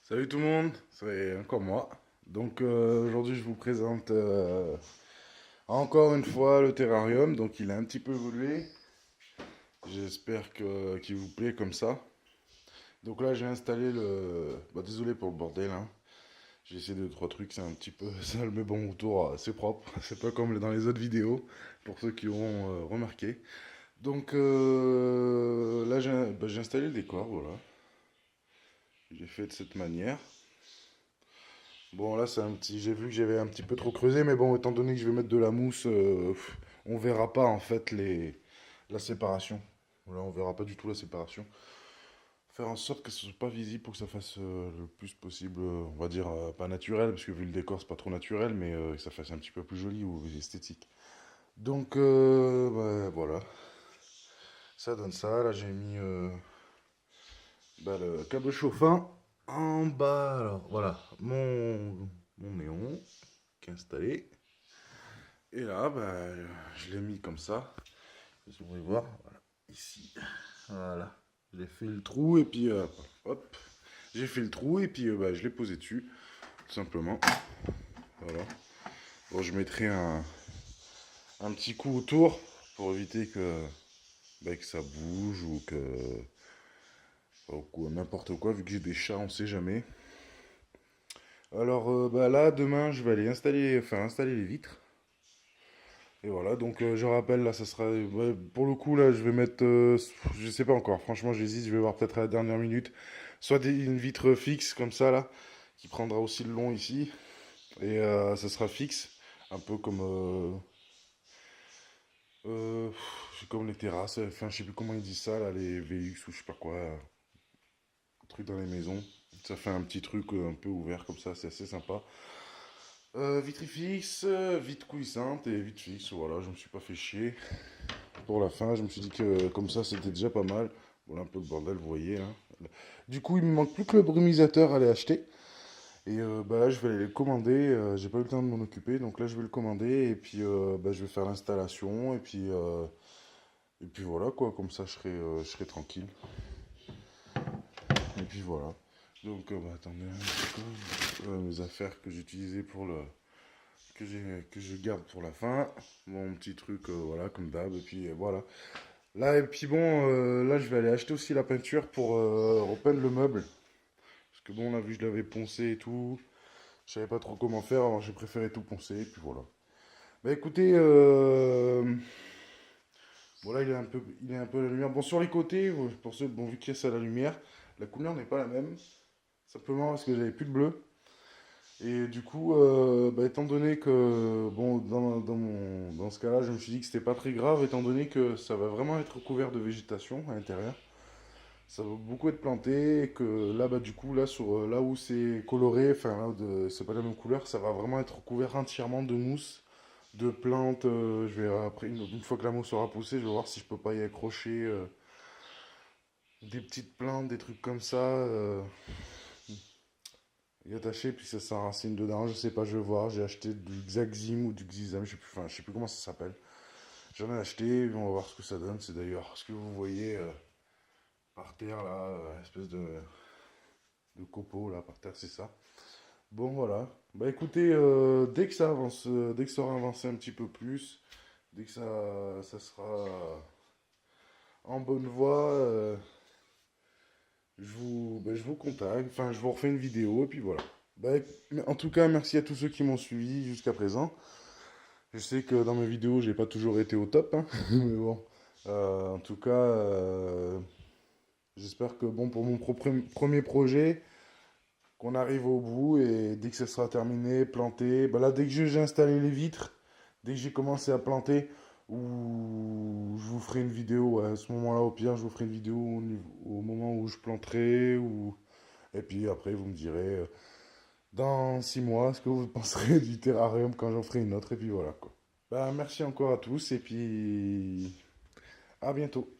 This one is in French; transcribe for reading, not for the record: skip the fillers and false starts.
Salut tout le monde, c'est encore moi. Donc aujourd'hui je vous présente encore une fois le terrarium. Donc il a un petit peu évolué. J'espère qu'il vous plaît comme ça. Donc là j'ai installé le... Bah, désolé pour le bordel, hein. J'ai essayé deux trois trucs, c'est un petit peu sale, mais bon autour c'est propre. C'est pas comme dans les autres vidéos, pour ceux qui auront remarqué. Donc là j'ai installé le décor, voilà. J'ai fait de cette manière. Bon, là, c'est un petit. J'ai vu que j'avais un petit peu trop creusé, mais bon, étant donné que je vais mettre de la mousse, on verra pas en fait la séparation. Là, on verra pas du tout la séparation. Faire en sorte que ce soit pas visible pour que ça fasse le plus possible, on va dire, pas naturel, parce que vu le décor, c'est pas trop naturel, mais que ça fasse un petit peu plus joli ou esthétique. Donc, bah, voilà. Ça donne ça. Là, j'ai mis bah, le câble chauffant en bas. Alors, voilà, mon néon qui est installé. Et là, bah, je l'ai mis comme ça. Vous pouvez voir, voilà, ici. Voilà. J'ai fait le trou et puis, hop. J'ai fait le trou et puis bah, je l'ai posé dessus, tout simplement. Voilà. Bon, je mettrai un petit coup autour pour éviter bah, que ça bouge ou n'importe quoi, vu que j'ai des chats, on sait jamais. Alors bah, là, demain, je vais aller installer les vitres. Et voilà, donc je rappelle, là, ça sera. Ouais, pour le coup, là, je vais mettre. Je sais pas encore, franchement, j'hésite, je vais voir peut-être à la dernière minute. Soit une vitre fixe, comme ça, là, qui prendra aussi le long ici. Et ça sera fixe, un peu comme. Comme les terrasses, enfin, je sais plus comment ils disent ça, là, les VX ou je sais pas quoi. Truc dans les maisons. Ça fait un petit truc un peu ouvert comme ça, c'est assez sympa. Vitrifix, vitre couissante et vitre fixe, voilà, je me suis pas fait chier. Pour la fin, je me suis dit que comme ça c'était déjà pas mal. Voilà un peu le bordel, vous voyez, hein. Du coup, il me manque plus que le brumisateur à aller acheter. Et bah là, je vais aller le commander. J'ai pas eu le temps de m'en occuper, donc là, je vais le commander et puis bah, je vais faire l'installation et puis voilà quoi. Comme ça, je serai tranquille. Et puis voilà. Donc, bah, attendez un peu. Mes affaires que j'utilisais pour le que je garde pour la fin. Mon petit truc, voilà, comme d'hab. Et puis voilà. Là, et puis bon, là, je vais aller acheter aussi la peinture pour repeindre le meuble. Parce que bon, là, vu que je l'avais poncé et tout, je savais pas trop comment faire, alors j'ai préféré tout poncer, et puis voilà. Bah écoutez, voilà, il est un peu à la lumière. Bon, sur les côtés, pour ceux, bon, vu qu'il y a ça à la lumière, la couleur n'est pas la même. Simplement parce que j'avais plus de bleu. Et du coup, bah, étant donné que, bon, dans ce cas-là, je me suis dit que c'était pas très grave, étant donné que ça va vraiment être couvert de végétation à l'intérieur. Ça va beaucoup être planté, et que là, bah, du coup, là, là où c'est coloré, enfin, là où c'est pas la même couleur, ça va vraiment être couvert entièrement de mousse, de plantes. Je vais, après, une fois que la mousse sera poussée, je vais voir si je peux pas y accrocher des petites plantes, des trucs comme ça. Y attaché, puis ça s'enracine dedans, je sais pas, je vais voir. J'ai acheté du Xaxim ou du Xizam, je sais plus, enfin, je sais plus comment ça s'appelle. J'en ai acheté, on va voir ce que ça donne. C'est d'ailleurs ce que vous voyez par terre là, espèce de copeaux là par terre, c'est ça. Bon voilà. Bah écoutez, dès que ça avance, dès que ça aura avancé un petit peu plus, dès que ça sera en bonne voie, je vous contacte, enfin je vous refais une vidéo et puis voilà. Bah, en tout cas, merci à tous ceux qui m'ont suivi jusqu'à présent. Je sais que dans mes vidéos, j'ai pas toujours été au top, hein, mais bon. En tout cas, j'espère que bon pour mon premier projet, qu'on arrive au bout et dès que ce sera terminé, planté, bah là dès que j'ai installé les vitres, dès que j'ai commencé à planter, ou je vous ferai une vidéo ouais, à ce moment-là au pire, je vous ferai une vidéo au moment où je planterai ou et puis après vous me direz dans 6 mois ce que vous penserez du terrarium quand j'en ferai une autre et puis voilà quoi. Bah merci encore à tous et puis à bientôt.